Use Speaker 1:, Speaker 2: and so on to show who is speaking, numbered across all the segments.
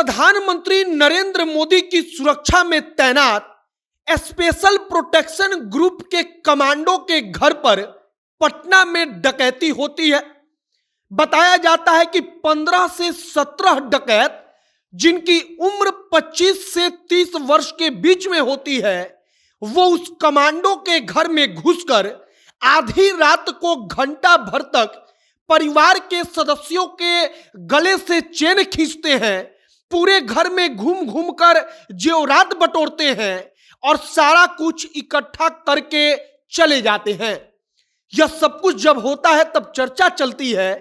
Speaker 1: प्रधानमंत्री नरेंद्र मोदी की सुरक्षा में तैनात स्पेशल प्रोटेक्शन ग्रुप के कमांडो के घर पर पटना में डकैती होती है। बताया जाता है कि 15 से 17 डकैत जिनकी उम्र 25 से 30 वर्ष के बीच में होती है, वो उस कमांडो के घर में घुसकर आधी रात को घंटा भर तक परिवार के सदस्यों के गले से चेन खींचते हैं, पूरे घर में घूम घूम कर जेवरात बटोरते हैं और सारा कुछ इकट्ठा करके चले जाते हैं। यह सब कुछ जब होता है तब चर्चा चलती है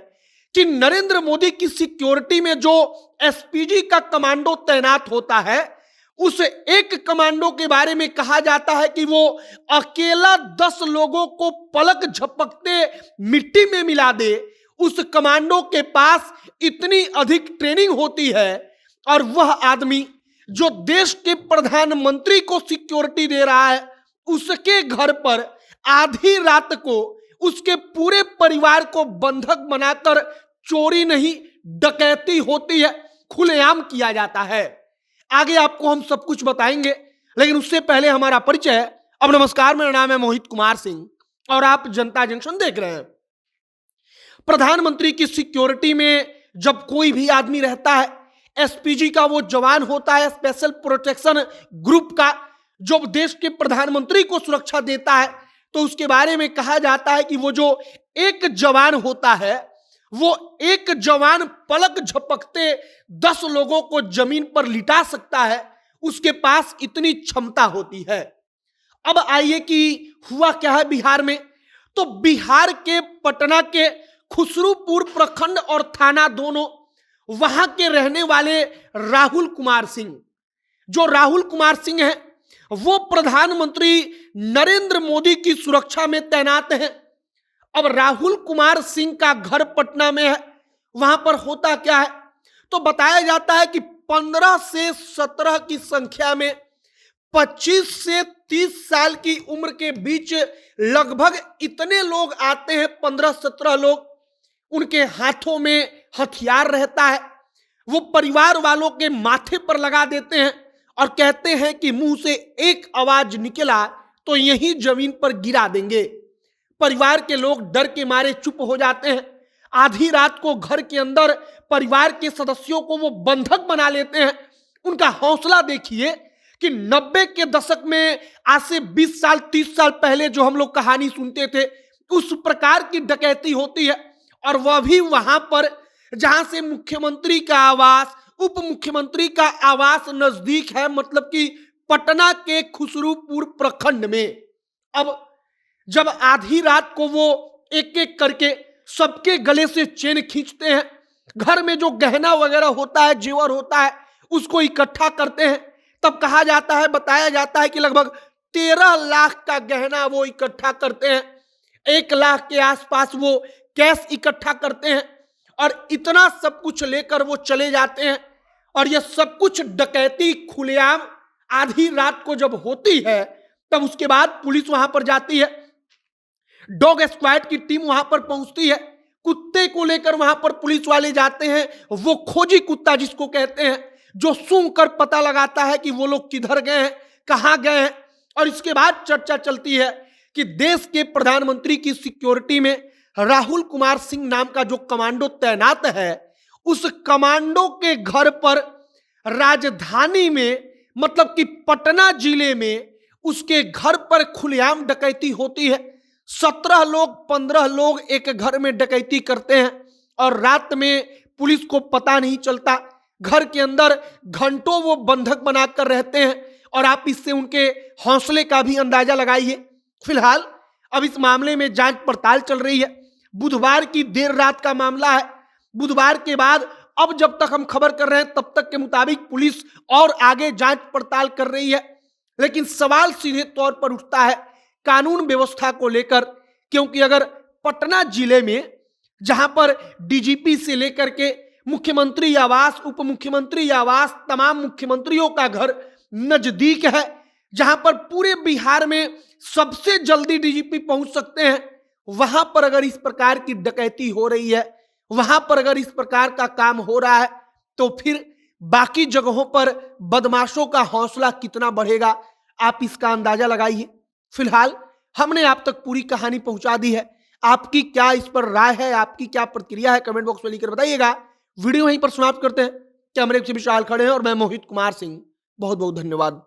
Speaker 1: कि नरेंद्र मोदी की सिक्योरिटी में जो एसपीजी का कमांडो तैनात होता है, उस एक कमांडो के बारे में कहा जाता है कि वो अकेला 10 लोगों को पलक झपकते मिट्टी में मिला दे। उस कमांडो के पास इतनी अधिक ट्रेनिंग होती है और वह आदमी जो देश के प्रधानमंत्री को सिक्योरिटी दे रहा है, उसके घर पर आधी रात को उसके पूरे परिवार को बंधक बनाकर चोरी नहीं डकैती होती है, खुलेआम किया जाता है। आगे आपको हम सब कुछ बताएंगे, लेकिन उससे पहले हमारा परिचय। अब नमस्कार, मेरा नाम है मोहित कुमार सिंह और आप जनता जंक्शन देख रहे हैं। प्रधानमंत्री की सिक्योरिटी में जब कोई भी आदमी रहता है, एसपीजी का वो जवान होता है, स्पेशल प्रोटेक्शन ग्रुप का, जो देश के प्रधानमंत्री को सुरक्षा देता है, तो उसके बारे में कहा जाता है कि वो जो एक जवान होता है, वो एक जवान पलक झपकते 10 लोगों को जमीन पर लिटा सकता है, उसके पास इतनी क्षमता होती है। अब आइए कि हुआ क्या है बिहार में। तो बिहार के पटना के खुसरूपुर प्रखंड और थाना दोनों, वहां के रहने वाले राहुल कुमार सिंह, जो राहुल कुमार सिंह हैं, वो प्रधानमंत्री नरेंद्र मोदी की सुरक्षा में तैनात हैं। अब राहुल कुमार सिंह का घर पटना में है। वहां पर होता क्या है, तो बताया जाता है कि 15 से 17 की संख्या में 25 से 30 साल की उम्र के बीच लगभग इतने लोग आते हैं, 15-17 लोग। उनके हाथों में हथियार रहता है, वो परिवार वालों के माथे पर लगा देते हैं और कहते हैं कि मुंह से एक आवाज निकला तो यहीं जमीन पर गिरा देंगे। परिवार के लोग डर के मारे चुप हो जाते हैं। आधी रात को घर के अंदर परिवार के सदस्यों को वो बंधक बना लेते हैं। उनका हौसला देखिए कि 90 के दशक में, आज से 20 साल 30 साल पहले जो हम लोग कहानी सुनते थे, उस प्रकार की डकैती होती है, और वह भी वहां पर जहां से मुख्यमंत्री का आवास, उप मुख्यमंत्री का आवास नजदीक है, मतलब कि पटना के खुसरूपुर प्रखंड में। अब जब आधी रात को वो एक एक करके सबके गले से चेन खींचते हैं, घर में जो गहना वगैरह होता है, जेवर होता है, उसको इकट्ठा करते हैं, तब कहा जाता है, बताया जाता है कि लगभग 13 लाख का गहना वो इकट्ठा करते हैं। 1 लाख के आसपास वो कैश इकट्ठा करते हैं और इतना सब कुछ लेकर वो चले जाते हैं। और यह सब कुछ डकैती खुलेआम आधी रात को जब होती है, तब उसके बाद पुलिस वहां पर जाती है, डॉग स्क्वाड की टीम वहां पर पहुंचती है, कुत्ते को लेकर वहां पर पुलिस वाले जाते हैं। वो खोजी कुत्ता जिसको कहते हैं, जो सूंघ कर पता लगाता है कि वो लोग किधर गए हैं, कहां गए हैं। और इसके बाद चर्चा चलती है कि देश के प्रधानमंत्री की सिक्योरिटी में राहुल कुमार सिंह नाम का जो कमांडो तैनात है, उस कमांडो के घर पर राजधानी में, मतलब कि पटना जिले में, उसके घर पर खुलेआम डकैती होती है। 17 लोग 15 लोग एक घर में डकैती करते हैं और रात में पुलिस को पता नहीं चलता। घर के अंदर घंटों वो बंधक बनाकर रहते हैं और आप इससे उनके हौसले का भी अंदाजा लगाइए। फिलहाल अब इस मामले में जांच पड़ताल चल रही है। बुधवार की देर रात का मामला है। बुधवार के बाद अब जब तक हम खबर कर रहे हैं, तब तक के मुताबिक पुलिस और आगे जांच पड़ताल कर रही है। लेकिन सवाल सीधे तौर पर उठता है कानून व्यवस्था को लेकर, क्योंकि अगर पटना जिले में, जहां पर डीजीपी से लेकर के मुख्यमंत्री आवास, उप मुख्यमंत्री आवास, तमाम मुख्यमंत्रियों का घर नजदीक है, जहां पर पूरे बिहार में सबसे जल्दी डीजीपी पहुंच सकते हैं, वहां पर अगर इस प्रकार की डकैती हो रही है, वहां पर अगर इस प्रकार का काम हो रहा है, तो फिर बाकी जगहों पर बदमाशों का हौसला कितना बढ़ेगा, आप इसका अंदाजा लगाइए। फिलहाल हमने आप तक पूरी कहानी पहुंचा दी है। आपकी क्या इस पर राय है, आपकी क्या प्रतिक्रिया है, कमेंट बॉक्स में लिखकर बताइएगा। वीडियो यहीं पर समाप्त करते हैं। कैमरे से विशाल खड़े हैं और मैं मोहित कुमार सिंह। बहुत बहुत धन्यवाद।